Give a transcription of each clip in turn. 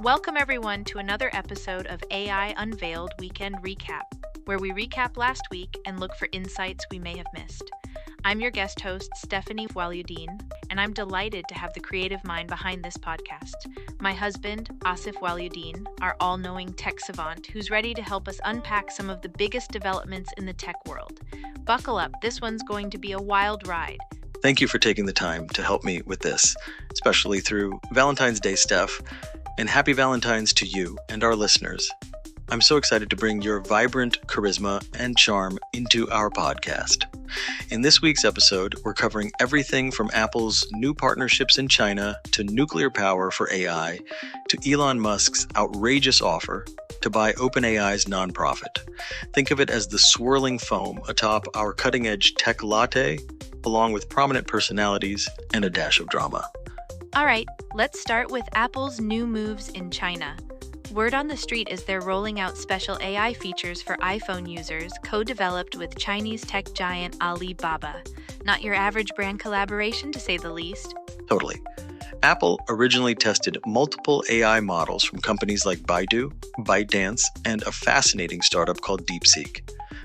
Welcome, everyone, to another episode of AI Unveiled Weekend Recap, where we recap last week and look for insights we may have missed. I'm your guest host, Stephanie Waliuddin, and I'm delighted to have the creative mind behind this podcast. My husband, Asif Waliuddin, our all-knowing tech savant who's ready to help us unpack some of the biggest developments in the tech world. Buckle up, this one's going to be a wild ride. Thank you for taking the time to help me with this, especially through Valentine's Day, Steph, and happy Valentine's to you and our listeners. I'm so excited to bring your vibrant charisma and charm into our podcast. In this week's episode, we're covering everything from Apple's new partnerships in China to nuclear power for AI to Elon Musk's outrageous offer to buy OpenAI's nonprofit. Think of it as the swirling foam atop our cutting-edge tech latte, along with prominent personalities and a dash of drama. All right, let's start with Apple's new moves in China. Word on the street is they're rolling out special AI features for iPhone users, co-developed with Chinese tech giant Alibaba. Not your average brand collaboration, to say the least. Totally. Apple originally tested multiple AI models from companies like Baidu, ByteDance, and a fascinating startup called DeepSeek.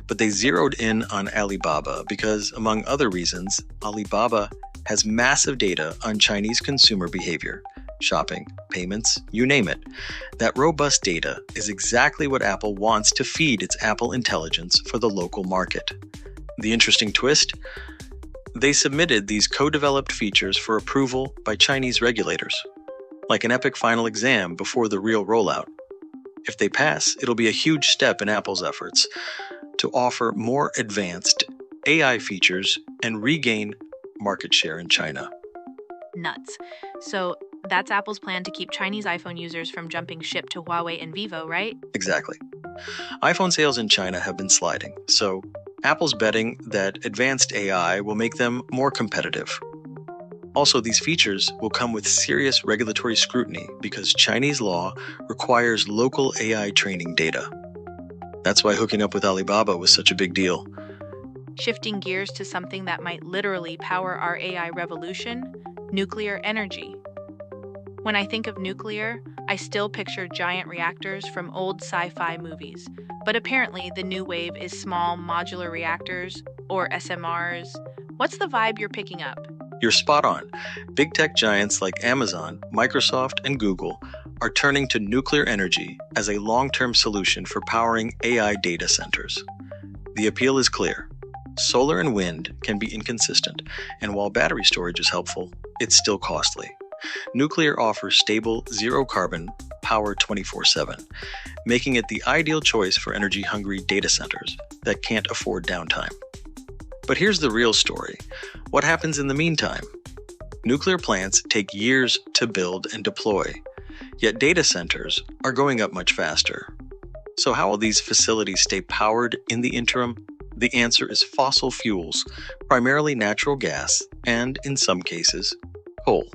But they zeroed in on Alibaba because, among other reasons, Alibaba has massive data on Chinese consumer behavior, shopping, payments, you name it. That robust data is exactly what Apple wants to feed its Apple Intelligence for the local market. The interesting twist? They submitted these co-developed features for approval by Chinese regulators, like an epic final exam before the real rollout. If they pass, it'll be a huge step in Apple's efforts to offer more advanced AI features and regain market share in China. Nuts. So that's Apple's plan to keep Chinese iPhone users from jumping ship to Huawei and Vivo, right? Exactly. iPhone sales in China have been sliding, so Apple's betting that advanced AI will make them more competitive. Also, these features will come with serious regulatory scrutiny because Chinese law requires local AI training data. That's why hooking up with Alibaba was such a big deal. Shifting gears to something that might literally power our AI revolution, nuclear energy. When I think of nuclear, I still picture giant reactors from old sci-fi movies. But apparently the new wave is small modular reactors, or SMRs. What's the vibe you're picking up? You're spot on. Big tech giants like Amazon, Microsoft, and Google are turning to nuclear energy as a long-term solution for powering AI data centers. The appeal is clear. Solar and wind can be inconsistent, and while battery storage is helpful, it's still costly. Nuclear offers stable, zero-carbon power 24/7, making it the ideal choice for energy-hungry data centers that can't afford downtime. But here's the real story. What happens in the meantime? Nuclear plants take years to build and deploy, yet data centers are going up much faster. So how will these facilities stay powered in the interim? The answer is fossil fuels, primarily natural gas, and, in some cases, coal.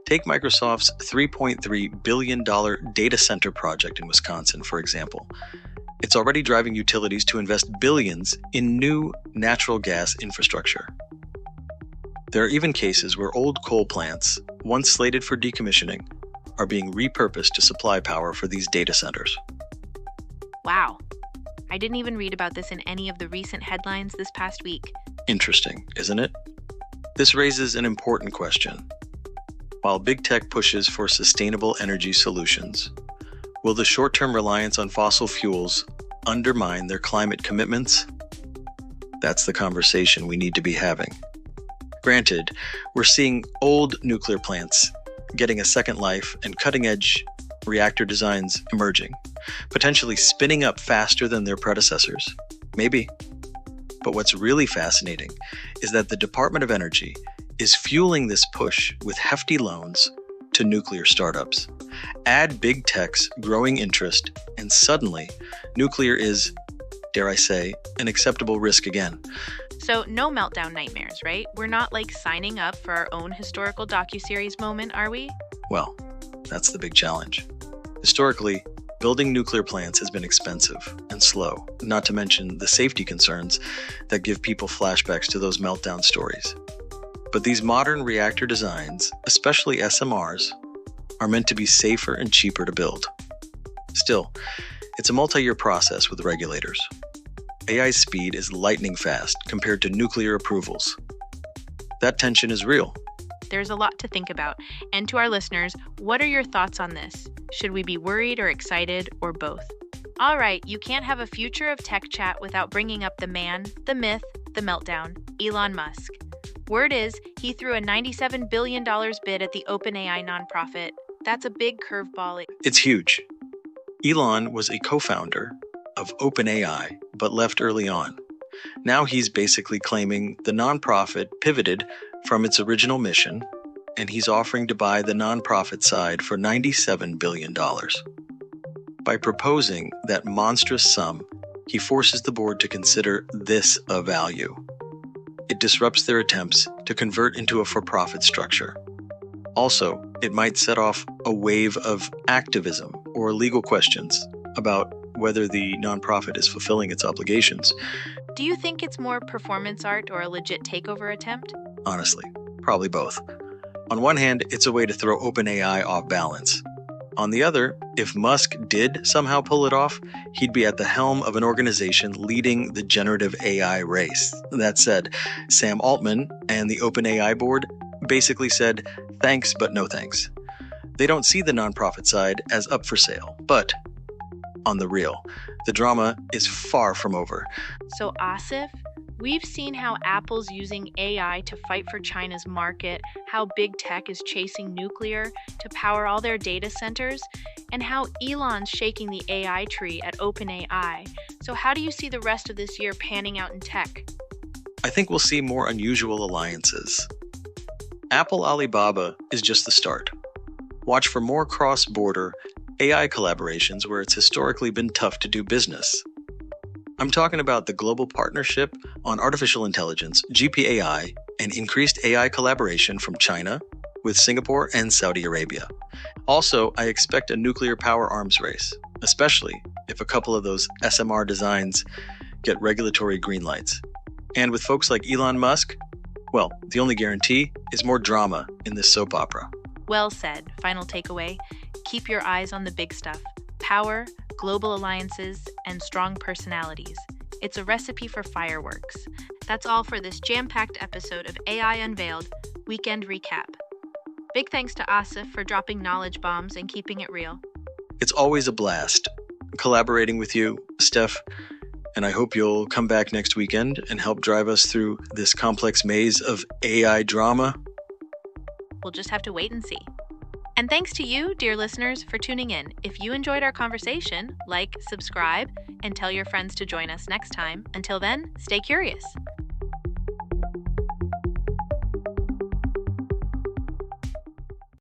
Take Microsoft's $3.3 billion data center project in Wisconsin, for example. It's already driving utilities to invest billions in new natural gas infrastructure. There are even cases where old coal plants, once slated for decommissioning, are being repurposed to supply power for these data centers. Wow. I didn't even read about this in any of the recent headlines this past week. Interesting, isn't it? This raises an important question. While big tech pushes for sustainable energy solutions, will the short-term reliance on fossil fuels undermine their climate commitments? That's the conversation we need to be having. Granted, we're seeing old nuclear plants getting a second life and cutting-edge reactor designs emerging, potentially spinning up faster than their predecessors. Maybe. But what's really fascinating is that the Department of Energy is fueling this push with hefty loans to nuclear startups. Add big tech's growing interest, and suddenly, nuclear is, dare I say, an acceptable risk again. So no meltdown nightmares, right? We're not like signing up for our own historical docuseries moment, are we? Well, that's the big challenge. Historically, building nuclear plants has been expensive and slow, not to mention the safety concerns that give people flashbacks to those meltdown stories. But these modern reactor designs, especially SMRs, are meant to be safer and cheaper to build. Still, it's a multi-year process with regulators. AI's speed is lightning fast compared to nuclear approvals. That tension is real. There's a lot to think about. And to our listeners, what are your thoughts on this? Should we be worried or excited or both? All right, you can't have a future of tech chat without bringing up the man, the myth, the meltdown, Elon Musk. Word is, he threw a $97 billion bid at the OpenAI nonprofit. That's a big curveball. It's huge. Elon was a co-founder of OpenAI, but left early on. Now he's basically claiming the nonprofit pivoted from its original mission, and he's offering to buy the nonprofit side for $97 billion. By proposing that monstrous sum, he forces the board to consider this a value. It disrupts their attempts to convert into a for-profit structure. Also, it might set off a wave of activism or legal questions about whether the nonprofit is fulfilling its obligations. Do you think it's more performance art or a legit takeover attempt? Honestly, probably both. On one hand, it's a way to throw OpenAI off balance. On the other, if Musk did somehow pull it off, he'd be at the helm of an organization leading the generative AI race. That said, Sam Altman and the OpenAI board basically said, thanks, but no thanks. They don't see the nonprofit side as up for sale, but on the real, the drama is far from over. So Asif, we've seen how Apple's using AI to fight for China's market, how big tech is chasing nuclear to power all their data centers, and how Elon's shaking the AI tree at OpenAI. So how do you see the rest of this year panning out in tech? I think we'll see more unusual alliances. Apple Alibaba is just the start. Watch for more cross-border AI collaborations where it's historically been tough to do business. I'm talking about the global partnership on artificial intelligence, GPAI, and increased AI collaboration from China with Singapore and Saudi Arabia. Also, I expect a nuclear power arms race, especially if a couple of those SMR designs get regulatory green lights. And with folks like Elon Musk, well, the only guarantee is more drama in this soap opera. Well said. Final takeaway, keep your eyes on the big stuff. Power, global alliances, and strong personalities. It's a recipe for fireworks. That's all for this jam-packed episode of AI Unveiled Weekend Recap. Big thanks to Asif for dropping knowledge bombs and keeping it real. It's always a blast collaborating with you, Steph, and I hope you'll come back next weekend and help drive us through this complex maze of AI drama. We'll just have to wait and see. And thanks to you, dear listeners, for tuning in. If you enjoyed our conversation, like, subscribe, and tell your friends to join us next time. Until then, stay curious.